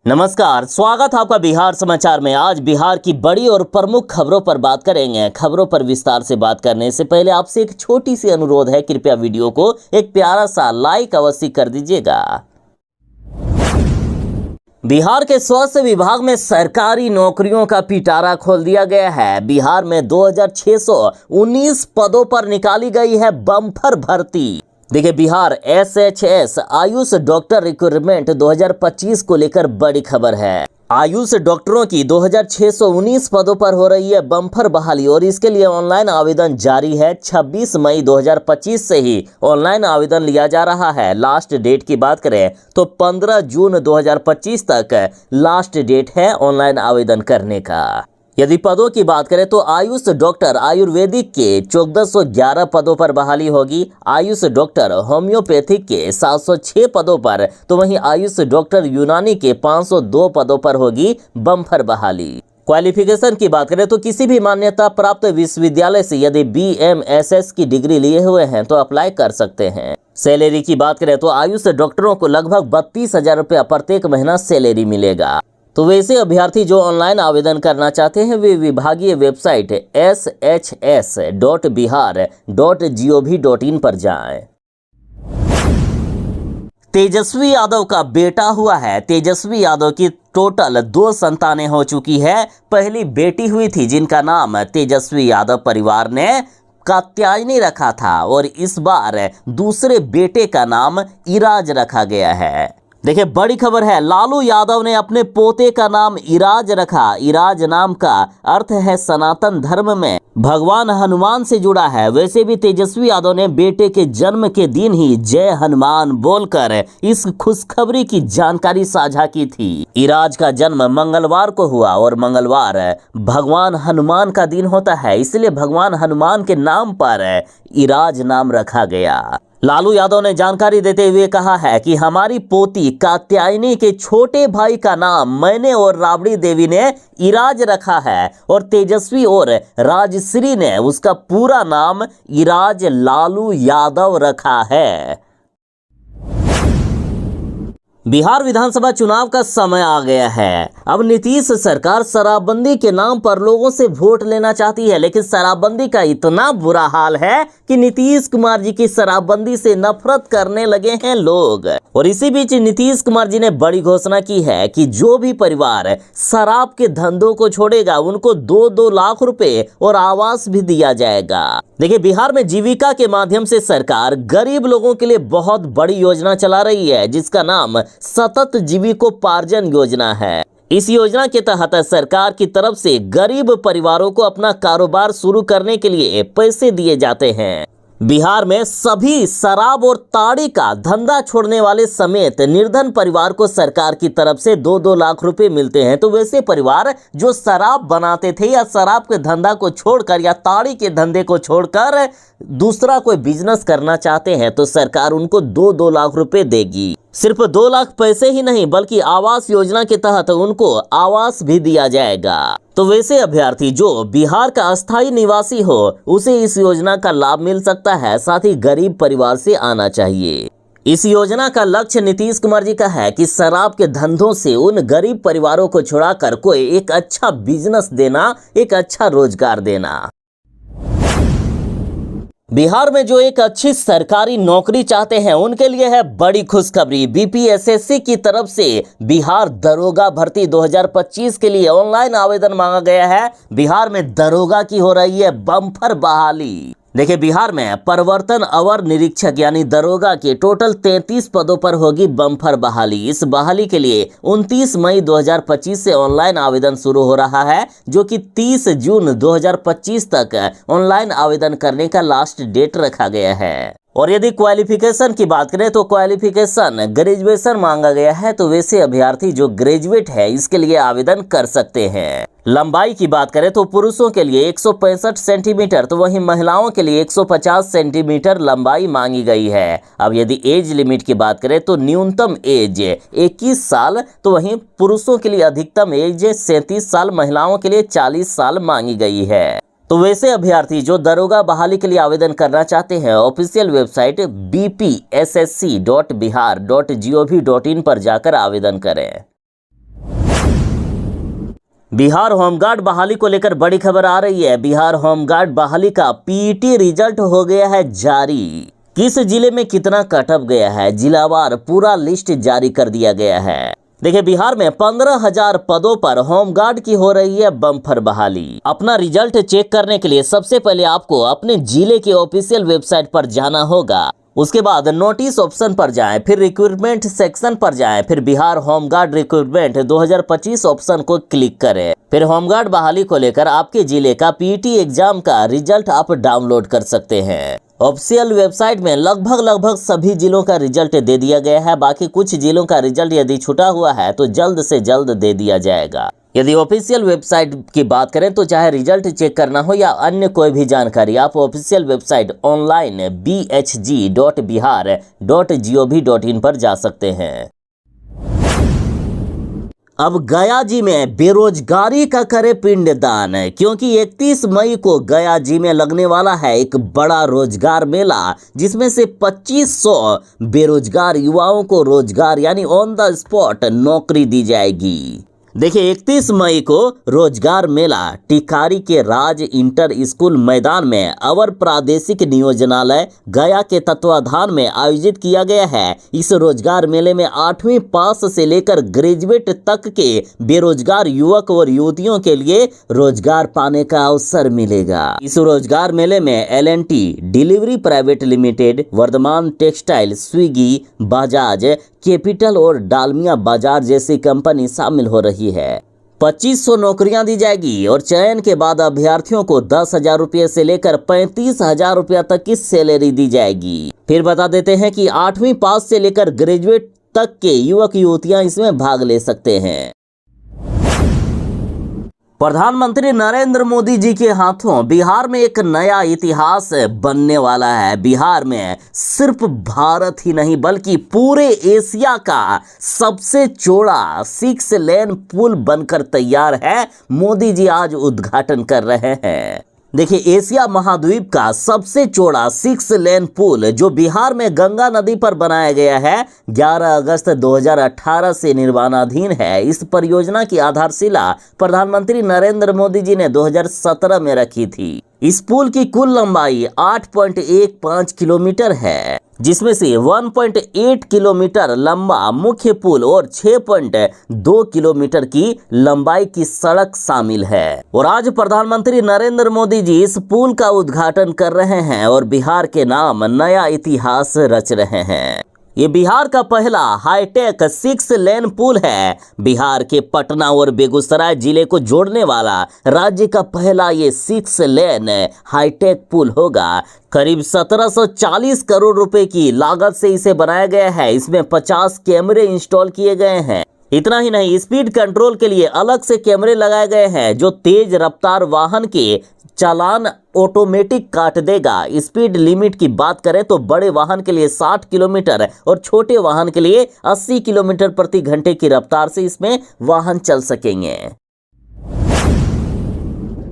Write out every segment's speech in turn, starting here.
नमस्कार, स्वागत है आपका बिहार समाचार में। आज बिहार की बड़ी और प्रमुख खबरों पर बात करेंगे। खबरों पर विस्तार से बात करने से पहले आपसे एक छोटी सी अनुरोध है, कृपया वीडियो को एक प्यारा सा लाइक अवश्य कर दीजिएगा। बिहार के स्वास्थ्य विभाग में सरकारी नौकरियों का पिटारा खोल दिया गया है। बिहार में 2619 पदों पर निकाली गई है बम्पर भर्ती। देखिए, Bihar SHS Ayush doctor recruitment 2025 को लेकर बड़ी खबर है। आयुष डॉक्टरों की 2619 पदों पर हो रही है बम्पर बहाली और इसके लिए ऑनलाइन आवेदन जारी है। 26 मई 2025 से ही ऑनलाइन आवेदन लिया जा रहा है। लास्ट डेट की बात करें तो 15 जून 2025 तक लास्ट डेट है ऑनलाइन आवेदन करने का। यदि पदों की बात करें तो आयुष डॉक्टर आयुर्वेदिक के 1411 पदों पर बहाली होगी। आयुष डॉक्टर होम्योपैथिक के 706 पदों पर, तो वहीं आयुष डॉक्टर यूनानी के 502 पदों पर होगी बम्पर बहाली। क्वालिफिकेशन की बात करें तो किसी भी मान्यता प्राप्त विश्वविद्यालय से यदि BMSS की डिग्री लिए हुए हैं तो अप्लाई कर सकते हैं। सैलरी की बात करें तो आयुष डॉक्टरों को लगभग 32,000 रुपया प्रत्येक महीना सैलरी मिलेगा। तो वैसे अभ्यर्थी जो ऑनलाइन आवेदन करना चाहते हैं वे विभागीय वेबसाइट shs.bihar.gov.in पर जाएं। तेजस्वी यादव का बेटा हुआ है। तेजस्वी यादव की टोटल 2 संतानें हो चुकी है। पहली बेटी हुई थी जिनका नाम तेजस्वी यादव परिवार ने कात्यायनी रखा था और इस बार दूसरे बेटे का नाम इराज रखा गया है। देखिए, बड़ी खबर है, लालू यादव ने अपने पोते का नाम इराज रखा। इराज नाम का अर्थ है सनातन धर्म में भगवान हनुमान से जुड़ा है। वैसे भी तेजस्वी यादव ने बेटे के जन्म के दिन ही जय हनुमान बोलकर इस खुशखबरी की जानकारी साझा की थी। इराज का जन्म मंगलवार को हुआ और मंगलवार भगवान हनुमान का दिन होता है, इसलिए भगवान हनुमान के नाम पर इराज नाम रखा गया। लालू यादव ने जानकारी देते हुए कहा है कि हमारी पोती कात्यायनी के छोटे भाई का नाम मैंने और राबड़ी देवी ने इराज रखा है और तेजस्वी और राजश्री ने उसका पूरा नाम इराज लालू यादव रखा है। बिहार विधानसभा चुनाव का समय आ गया है। अब नीतीश सरकार शराबबंदी के नाम पर लोगों से वोट लेना चाहती है, लेकिन शराबबंदी का इतना बुरा हाल है कि नीतीश कुमार जी की शराबबंदी से नफरत करने लगे हैं लोग। और इसी बीच नीतीश कुमार जी ने बड़ी घोषणा की है कि जो भी परिवार शराब के धंधों को छोड़ेगा उनको 2-2 लाख रुपए और आवास भी दिया जाएगा। देखिए, बिहार में जीविका के माध्यम से सरकार गरीब लोगों के लिए बहुत बड़ी योजना चला रही है जिसका नाम सतत जीविकोपार्जन योजना है। इस योजना के तहत सरकार की तरफ से गरीब परिवारों को अपना कारोबार शुरू करने के लिए पैसे दिए जाते हैं। बिहार में सभी शराब और ताड़ी का धंधा छोड़ने वाले समेत निर्धन परिवार को सरकार की तरफ से 2-2 लाख रुपए मिलते हैं। तो वैसे परिवार जो शराब बनाते थे या शराब के धंधा को छोड़कर या ताड़ी के धंधे को छोड़कर दूसरा कोई बिजनेस करना चाहते हैं तो सरकार उनको 2-2 लाख रुपए देगी। सिर्फ 2 लाख पैसे ही नहीं बल्कि आवास योजना के तहत उनको आवास भी दिया जाएगा। तो वैसे अभ्यर्थी जो बिहार का अस्थायी निवासी हो उसे इस योजना का लाभ मिल सकता है, साथ ही गरीब परिवार से आना चाहिए। इस योजना का लक्ष्य नीतीश कुमार जी का है कि शराब के धंधों से उन गरीब परिवारों को छुड़ाकर कोई एक अच्छा बिजनेस देना, एक अच्छा रोजगार देना। बिहार में जो एक अच्छी सरकारी नौकरी चाहते हैं उनके लिए है बड़ी खुशखबरी। BPSSC की तरफ से बिहार दरोगा भर्ती 2025 के लिए ऑनलाइन आवेदन मांगा गया है। बिहार में दरोगा की हो रही है बम्पर बहाली। देखिए, बिहार में प्रवर्तन अवर निरीक्षक यानी दरोगा के टोटल 33 पदों पर होगी बम्पर बहाली। इस बहाली के लिए 29 मई 2025 से ऑनलाइन आवेदन शुरू हो रहा है, जो कि 30 जून 2025 तक ऑनलाइन आवेदन करने का लास्ट डेट रखा गया है। और यदि क्वालिफिकेशन की बात करें तो क्वालिफिकेशन ग्रेजुएशन मांगा गया है। तो वैसे अभ्यर्थी जो ग्रेजुएट है इसके लिए आवेदन कर सकते हैं। लंबाई की बात करें तो पुरुषों के लिए 165 सेंटीमीटर, तो वहीं महिलाओं के लिए 150 सेंटीमीटर लंबाई मांगी गई है। अब यदि एज लिमिट की बात करें तो न्यूनतम एज 21 साल, तो वहीं पुरुषों के लिए अधिकतम एज 37 साल, महिलाओं के लिए 40 साल मांगी गई है। तो वैसे अभ्यर्थी जो दरोगा बहाली के लिए आवेदन करना चाहते हैं ऑफिशियल वेबसाइट bpssc.bihar.gov.in पर जाकर आवेदन करें। बिहार होमगार्ड बहाली को लेकर बड़ी खबर आ रही है। बिहार होमगार्ड बहाली का पीईटी रिजल्ट हो गया है जारी। किस जिले में कितना कटअप गया है, जिलावार पूरा लिस्ट जारी कर दिया गया है। देखिए, बिहार में 15,000 पदों पर होमगार्ड की हो रही है बम्पर बहाली। अपना रिजल्ट चेक करने के लिए सबसे पहले आपको अपने जिले के ऑफिशियल वेबसाइट पर जाना होगा। उसके बाद नोटिस ऑप्शन पर जाएं, फिर रिक्रूटमेंट सेक्शन पर जाएं, फिर बिहार होमगार्ड रिक्रूटमेंट 2025 ऑप्शन को क्लिक करें। फिर होमगार्ड बहाली को लेकर आपके जिले का पीटी एग्जाम का रिजल्ट आप डाउनलोड कर सकते हैं। ऑफिशियल वेबसाइट में लगभग सभी जिलों का रिजल्ट दे दिया गया है। बाकी कुछ जिलों का रिजल्ट यदि छूटा हुआ है तो जल्द से जल्द दे दिया जाएगा। यदि ऑफिशियल वेबसाइट की बात करें तो चाहे रिजल्ट चेक करना हो या अन्य कोई भी जानकारी, आप ऑफिशियल वेबसाइट ऑनलाइन bhg.bihar.gov.in पर जा सकते हैं। अब गया जी में बेरोजगारी का करे पिंडदान, क्योंकि 31 मई को गया जी में लगने वाला है एक बड़ा रोजगार मेला, जिसमें से 2500 बेरोजगार युवाओं को रोजगार यानी ऑन द स्पॉट नौकरी दी जाएगी। देखिए, 31 मई को रोजगार मेला टिकारी के राज इंटर स्कूल मैदान में अवर प्रादेशिक नियोजनालय गया के तत्वाधान में आयोजित किया गया है। इस रोजगार मेले में 8वीं पास से लेकर ग्रेजुएट तक के बेरोजगार युवक और युवतियों के लिए रोजगार पाने का अवसर मिलेगा। इस रोजगार मेले में L&T delivery private limited, Vardhman textile, Swiggy, Bajaj capital और डालमिया बाजार जैसी कंपनी शामिल हो रही है। 2500 नौकरियां दी जाएगी और चयन के बाद अभ्यर्थियों को 10,000 रुपये से लेकर 35,000 रुपया तक की सैलरी दी जाएगी। फिर बता देते हैं कि 8वीं पास से लेकर ग्रेजुएट तक के युवक युवतियां इसमें भाग ले सकते हैं। प्रधानमंत्री नरेंद्र मोदी जी के हाथों बिहार में एक नया इतिहास बनने वाला है। बिहार में सिर्फ भारत ही नहीं बल्कि पूरे एशिया का सबसे चौड़ा 6 लेन पुल बनकर तैयार है। मोदी जी आज उद्घाटन कर रहे हैं। देखिए, एशिया महाद्वीप का सबसे चौड़ा 6 लेन पुल जो बिहार में गंगा नदी पर बनाया गया है, 11 अगस्त 2018 से निर्माणाधीन है। इस परियोजना की आधारशिला प्रधानमंत्री नरेंद्र मोदी जी ने 2017 में रखी थी। इस पुल की कुल लंबाई 8.15 किलोमीटर है, जिसमें से 1.8 किलोमीटर लंबा मुख्य पुल और 6.2 किलोमीटर की लंबाई की सड़क शामिल है। और आज प्रधानमंत्री नरेंद्र मोदी जी इस पुल का उद्घाटन कर रहे हैं और बिहार के नाम नया इतिहास रच रहे हैं। ये बिहार का पहला हाईटेक 6 लेन पुल है। बिहार के पटना और बेगूसराय जिले को जोड़ने वाला राज्य का पहला ये 6 लेन हाईटेक पुल होगा। करीब 1740 करोड़ रुपए की लागत से इसे बनाया गया है। इसमें 50 कैमरे इंस्टॉल किए गए हैं। इतना ही नहीं, स्पीड कंट्रोल के लिए अलग से कैमरे लगाए गए हैं जो तेज रफ्तार वाहन के चालान ऑटोमेटिक काट देगा। स्पीड लिमिट की बात करें तो बड़े वाहन के लिए 60 किलोमीटर और छोटे वाहन के लिए 80 किलोमीटर प्रति घंटे की रफ्तार से इसमें वाहन चल सकेंगे।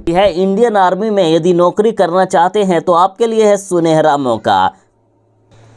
है इंडियन आर्मी में यदि नौकरी करना चाहते हैं तो आपके लिए है सुनहरा मौका।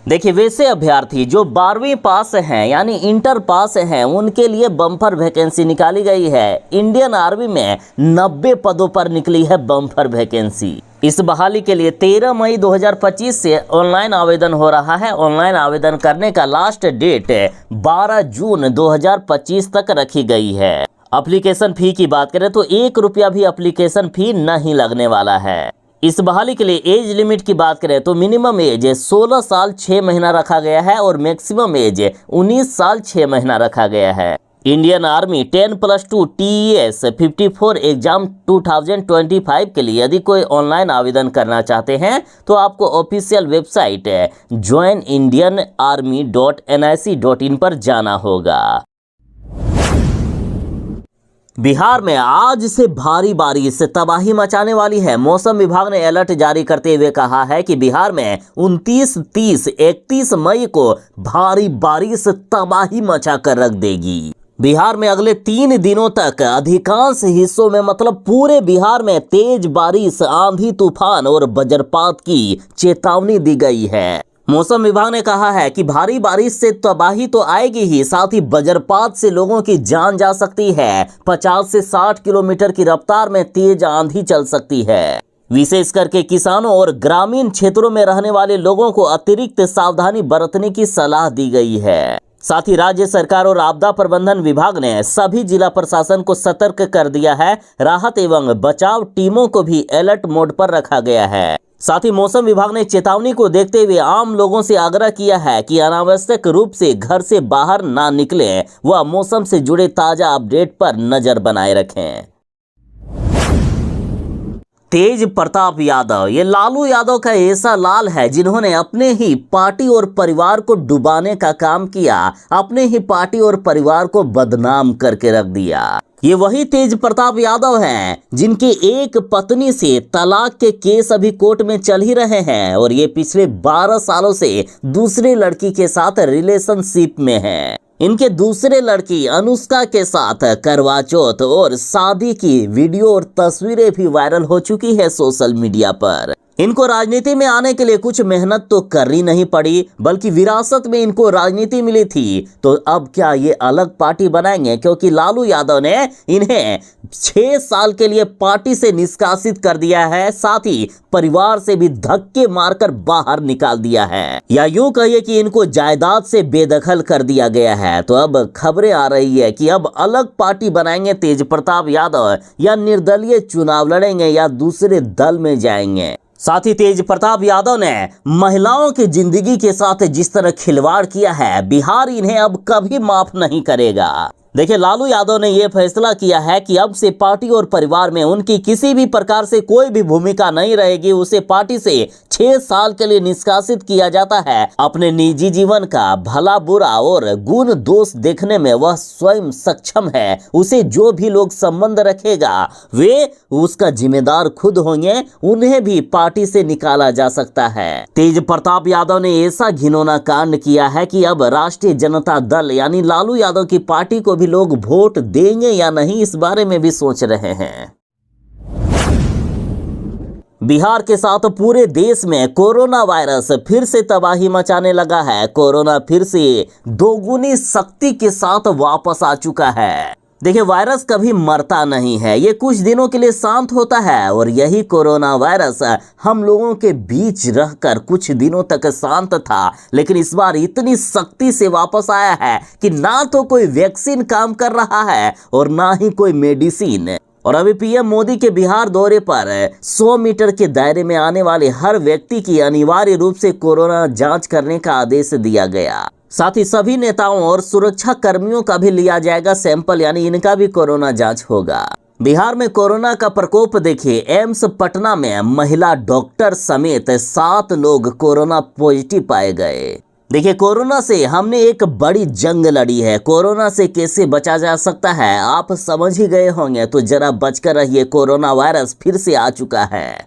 देखिए, वैसे अभ्यर्थी जो 12वीं पास हैं यानी इंटर पास हैं, उनके लिए बम्पर वैकेंसी निकाली गई है। इंडियन आर्मी में 90 पदों पर निकली है बम्पर वैकेंसी। इस बहाली के लिए 13 मई 2025 से ऑनलाइन आवेदन हो रहा है। ऑनलाइन आवेदन करने का लास्ट डेट 12 जून 2025 तक रखी गई है। एप्लीकेशन फी की बात करें तो 1 रुपया भी एप्लीकेशन फी नहीं लगने वाला है। इस बहाली के लिए एज लिमिट की बात करें तो मिनिमम एज 16 साल 6 महीना रखा गया है और मैक्सिमम एज 19 साल 6 महीना रखा गया है। इंडियन आर्मी 10+2 TES 54 एग्जाम 2025 के लिए यदि कोई ऑनलाइन आवेदन करना चाहते हैं तो आपको ऑफिशियल वेबसाइट joinindianarmy.nic.in पर जाना होगा। बिहार में आज से भारी बारिश तबाही मचाने वाली है। मौसम विभाग ने अलर्ट जारी करते हुए कहा है कि बिहार में 29, 30, 31 मई को भारी बारिश तबाही मचा कर रख देगी। बिहार में अगले 3 दिनों तक अधिकांश हिस्सों में मतलब पूरे बिहार में तेज बारिश, आंधी तूफान और वज्रपात की चेतावनी दी गई है। मौसम विभाग ने कहा है कि भारी बारिश से तबाही तो आएगी ही, साथ ही वज्रपात से लोगों की जान जा सकती है। 50 से 60 किलोमीटर की रफ्तार में तेज आंधी चल सकती है। विशेष करके किसानों और ग्रामीण क्षेत्रों में रहने वाले लोगों को अतिरिक्त सावधानी बरतने की सलाह दी गई है। साथ ही राज्य सरकार और आपदा प्रबंधन विभाग ने सभी जिला प्रशासन को सतर्क कर दिया है। राहत एवं बचाव टीमों को भी अलर्ट मोड पर रखा गया है। साथ ही मौसम विभाग ने चेतावनी को देखते हुए आम लोगों से आग्रह किया है कि अनावश्यक रूप से घर से बाहर ना निकलें व मौसम से जुड़े ताजा अपडेट पर नजर बनाए रखें। तेज प्रताप यादव, ये लालू यादव का ऐसा लाल है जिन्होंने अपने ही पार्टी और परिवार को डुबाने का काम किया, अपने ही पार्टी और परिवार को बदनाम करके रख दिया। ये वही तेज प्रताप यादव हैं जिनकी एक पत्नी से तलाक के केस अभी कोर्ट में चल ही रहे हैं और ये पिछले 12 सालों से दूसरे लड़की के साथ रिलेशनशिप में हैं। इनके दूसरे लड़की अनुष्का के साथ करवा चौथ और शादी की वीडियो और तस्वीरें भी वायरल हो चुकी है सोशल मीडिया पर। इनको राजनीति में आने के लिए कुछ मेहनत तो करनी नहीं पड़ी, बल्कि विरासत में इनको राजनीति मिली थी। तो अब क्या ये अलग पार्टी बनाएंगे? क्योंकि लालू यादव ने इन्हें 6 साल के लिए पार्टी से निष्कासित कर दिया है, साथ ही परिवार से भी धक्के मारकर बाहर निकाल दिया है, या यूं कहिए कि इनको जायदाद से बेदखल कर दिया गया है। तो अब खबरें आ रही है कि अब अलग पार्टी बनाएंगे तेज प्रताप यादव, या निर्दलीय चुनाव लड़ेंगे या दूसरे दल में जाएंगे। साथ ही तेज प्रताप यादव ने महिलाओं की जिंदगी के साथ जिस तरह खिलवाड़ किया है, बिहार इन्हें अब कभी माफ नहीं करेगा। देखिए, लालू यादव ने यह फैसला किया है कि अब से पार्टी और परिवार में उनकी किसी भी प्रकार से कोई भी भूमिका नहीं रहेगी। उसे पार्टी से 6 साल के लिए निष्कासित किया जाता है। अपने निजी जीवन का भला बुरा और गुण दोष देखने में वह स्वयं सक्षम है। उसे जो भी लोग संबंध रखेगा वे उसका जिम्मेदार खुद होंगे, उन्हें भी पार्टी से निकाला जा सकता है। तेज प्रताप यादव ने ऐसा घिनौना कांड किया है कि अब राष्ट्रीय जनता दल यानी लालू यादव की पार्टी को भी लोग वोट देंगे या नहीं, इस बारे में भी सोच रहे हैं। बिहार के साथ पूरे देश में कोरोना वायरस फिर से तबाही मचाने लगा है। कोरोना फिर से दोगुनी शक्ति के साथ वापस आ चुका है। देखिए, वायरस कभी मरता नहीं है, ये कुछ दिनों के लिए शांत होता है और यही कोरोना वायरस हम लोगों के बीच रहकर कुछ दिनों तक शांत था, लेकिन इस बार इतनी शक्ति से वापस आया है कि ना तो कोई वैक्सीन काम कर रहा है और ना ही कोई मेडिसिन। और अभी पीएम मोदी के बिहार दौरे पर 100 मीटर के दायरे में आने वाले हर व्यक्ति की अनिवार्य रूप से कोरोना जांच करने का आदेश दिया गया। साथ ही सभी नेताओं और सुरक्षा कर्मियों का भी लिया जाएगा सैंपल, यानी इनका भी कोरोना जांच होगा। बिहार में कोरोना का प्रकोप देखिए, एम्स पटना में महिला डॉक्टर समेत 7 लोग कोरोना पॉजिटिव पाए गए। देखिए, कोरोना से हमने एक बड़ी जंग लड़ी है। कोरोना से कैसे बचा जा सकता है आप समझ ही गए होंगे, तो जरा बचकर रहिए, कोरोना वायरस फिर से आ चुका है।